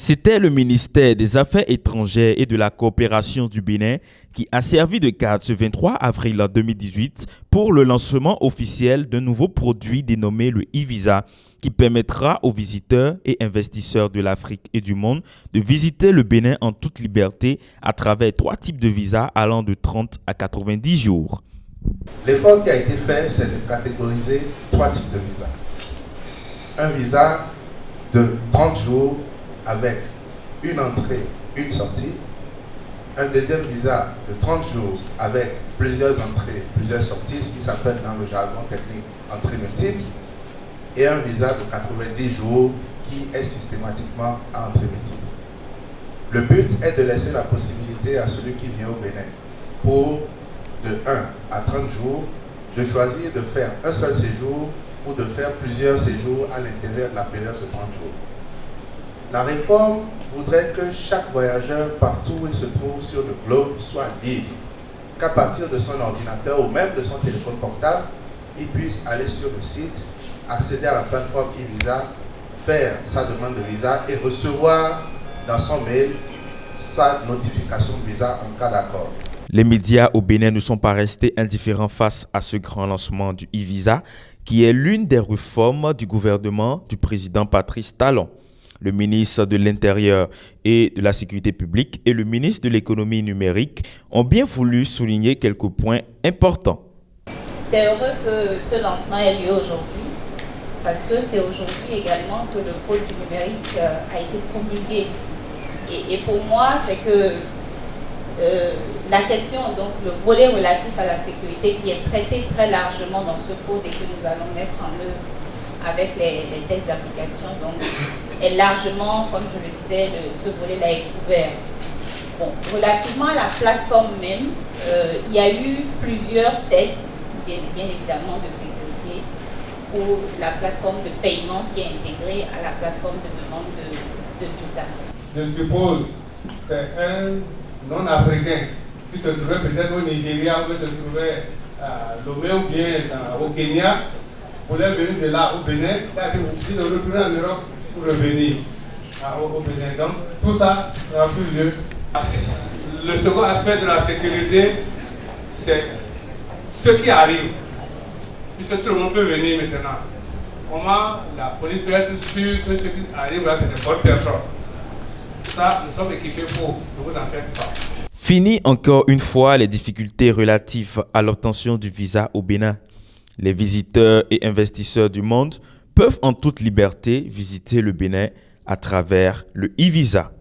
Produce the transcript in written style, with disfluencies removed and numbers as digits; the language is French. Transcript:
C'était le ministère des Affaires étrangères et de la coopération du Bénin qui a servi de cadre ce 23 avril 2018 pour le lancement officiel d'un nouveau produit dénommé le e-Visa qui permettra aux visiteurs et investisseurs de l'Afrique et du monde de visiter le Bénin en toute liberté à travers 3 types de visas allant de 30 à 90 jours. L'effort qui a été fait, c'est de catégoriser 3 types de visas. Un visa de 30 jours avec une entrée, une sortie. Un deuxième visa de 30 jours avec plusieurs entrées, plusieurs sorties, ce qui s'appelle dans le jargon technique entrée multiple. Et un visa de 90 jours qui est systématiquement à entrée multiple. Le but est de laisser la possibilité à celui qui vient au Bénin pour de 1 à 30 jours de choisir de faire un seul séjour ou de faire plusieurs séjours à l'intérieur de la période de 30 jours. La réforme voudrait que chaque voyageur, partout où il se trouve sur le globe, soit libre, qu'à partir de son ordinateur ou même de son téléphone portable, il puisse aller sur le site, accéder à la plateforme e-Visa, faire sa demande de visa et recevoir dans son mail sa notification de visa en cas d'accord. Les médias au Bénin ne sont pas restés indifférents face à ce grand lancement du e-Visa, qui est l'une des réformes du gouvernement du président Patrice Talon. Le ministre de l'Intérieur et de la Sécurité publique et le ministre de l'Économie numérique ont bien voulu souligner quelques points importants. C'est heureux que ce lancement ait lieu aujourd'hui, parce que c'est aujourd'hui également que le code du numérique a été promulgué. Et pour moi, c'est que la question, donc le volet relatif à la sécurité qui est traité très largement dans ce code et que nous allons mettre en œuvre avec les tests d'application, donc est largement, comme je le disais, ce volet-là est couvert. Bon, relativement à la plateforme même, il y a eu plusieurs tests, bien évidemment, de sécurité pour la plateforme de paiement qui est intégrée à la plateforme de demande de visa. Je suppose que un non-africain qui se trouvait peut-être au Nigeria ou se trouvait à Lomé ou bien au Kenya, voulait venir de là au Bénin, il de retourner en Europe pour revenir au Bénin. Donc tout ça n'a plus lieu. Le second aspect de la sécurité, c'est ce qui arrive. Puisque tout le monde peut venir maintenant. Comment la police peut être sûre que ce qui arrive là, c'est des bonnes personnes. Ça, nous sommes équipés pour, ne vous en faites pas. Fini encore une fois les difficultés relatives à l'obtention du visa au Bénin. Les visiteurs et investisseurs du monde peuvent en toute liberté visiter le Bénin à travers le e-Visa.